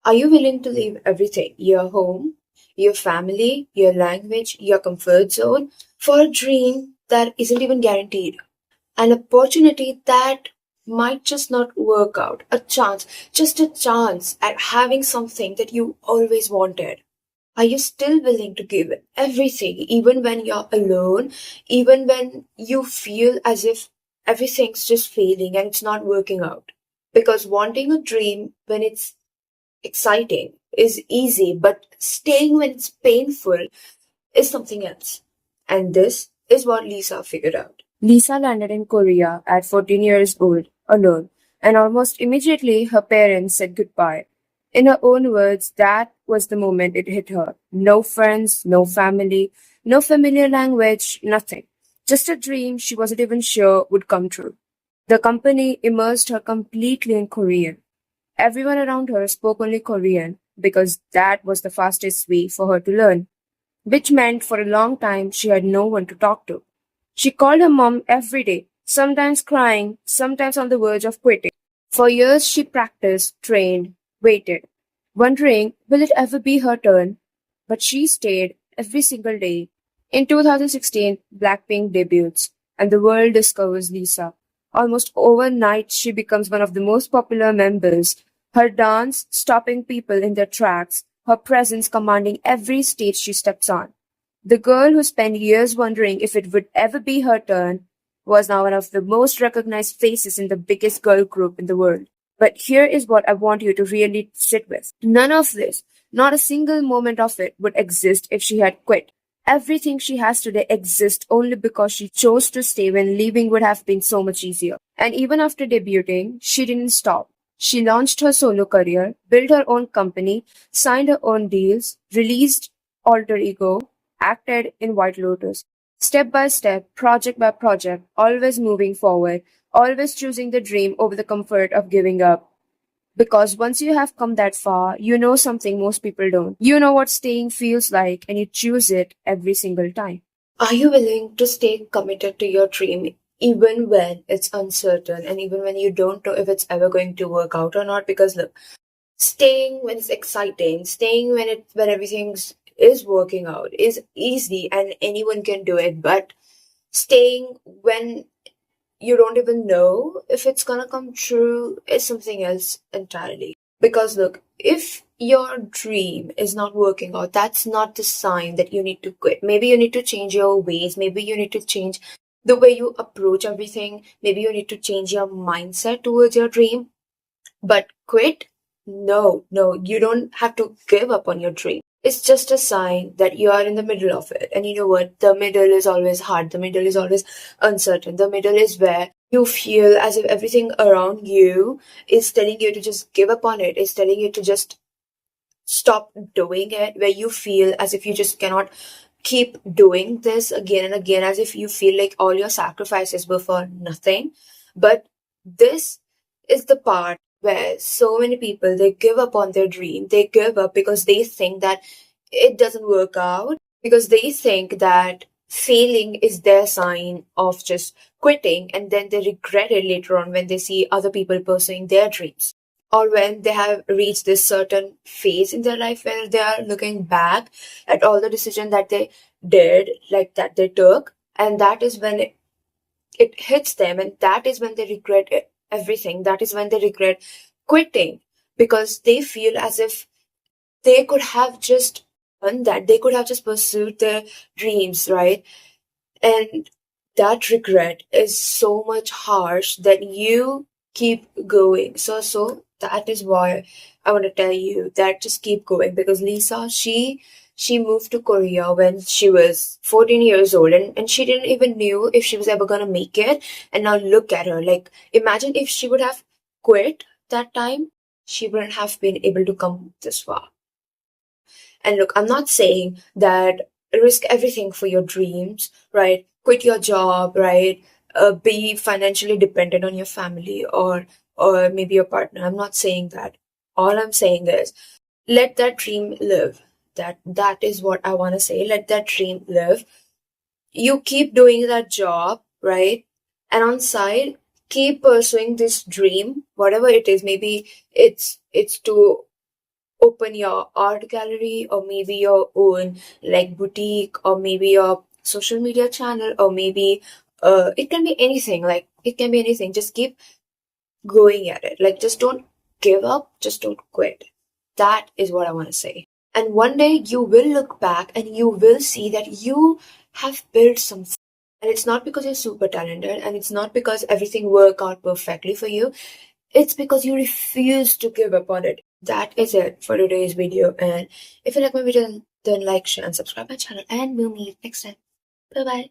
Are you willing to leave everything, your home, your family, your language, your comfort zone, for a dream that isn't even guaranteed? An opportunity that might just not work out, a chance, just a chance at having something that you always wanted. Are you still willing to give everything, even when you're alone, even when you feel as if everything's just failing and it's not working out? Because wanting a dream when it's exciting is easy, but staying when it's painful is something else. And this is what Lisa figured out. Lisa landed in Korea at 14 years old, alone, and almost immediately her parents said goodbye. In her own words, that was the moment it hit her. No friends, no family, no familiar language, nothing. Just a dream she wasn't even sure would come true. The company immersed her completely in Korean. Everyone around her spoke only Korean because that was the fastest way for her to learn, which meant for a long time she had no one to talk to. She called her mom every day, sometimes crying, sometimes on the verge of quitting. For years she practiced, trained, waited, wondering will it ever be her turn? But she stayed every single day. In 2016, BLACKPINK debuts, and the world discovers Lisa. Almost overnight, she becomes one of the most popular members. Her dance stopping people in their tracks, her presence commanding every stage she steps on. The girl who spent years wondering if it would ever be her turn was now one of the most recognized faces in the biggest girl group in the world. But here is what I want you to really sit with. None of this, not a single moment of it, would exist if she had quit. Everything she has today exists only because she chose to stay when leaving would have been so much easier. And even after debuting, she didn't stop. She launched her solo career, built her own company, signed her own deals, released Alter Ego, acted in White Lotus. Step by step, project by project, always moving forward, always choosing the dream over the comfort of giving up. Because once you have come that far, you know something most people don't. You know what staying feels like, and you choose it every single time. Are you willing to stay committed to your dream even when it's uncertain and even when you don't know if it's ever going to work out or not? Because look, staying when it's exciting, staying when everything's is working out is easy and anyone can do it, but staying when you don't even know if it's gonna come true is something else entirely. Because look, if your dream is not working out, that's not the sign that you need to quit. Maybe you need to change your ways, maybe you need to change the way you approach everything, maybe you need to change your mindset towards your dream. But quit? No, no, you don't have to give up on your dream. It's just a sign that you are in the middle of it. And you know what? The middle is always hard. The middle is always uncertain. The middle is where you feel as if everything around you is telling you to just give up on it, is telling you to just stop doing it, where you feel as if you just cannot keep doing this again and again, as if you feel like all your sacrifices were for nothing. But this is the part where so many people they give up on their dream. They give up because they think that it doesn't work out, because they think that failing is their sign of just quitting, and then they regret it later on when they see other people pursuing their dreams, or when they have reached this certain phase in their life where they are looking back at all the decision that they did, like that they took, and that is when it hits them, and that is when they regret everything. That is when they regret quitting, because they feel as if they could have just done that, they could have just pursued their dreams, right? And that regret is so much harsh that you keep going. So that is why I want to tell you that just keep going, because Lisa, she moved to Korea when she was 14 years old, and she didn't even knew if she was ever gonna make it. And now look at her. Like, imagine if she would have quit that time, she wouldn't have been able to come this far. And look, I'm not saying that risk everything for your dreams, right? Quit your job, right? Be financially dependent on your family or maybe your partner. I'm not saying that. All I'm saying is let that dream live. That is what I want to say. Let that dream live. You keep doing that job, right? And on side, keep pursuing this dream, whatever it is. Maybe it's to open your art gallery, or maybe your own like boutique, or maybe your social media channel, or maybe it can be anything. Like it can be anything. Just keep going at it. Like just don't give up, just don't quit. That is what I want to say. And one day you will look back and you will see that you have built something. And it's not because you're super talented, and it's not because everything worked out perfectly for you. It's because you refuse to give up on it. That is it for today's video. And if you like my video, then like, share, and subscribe my channel. And we'll meet next time. Bye bye.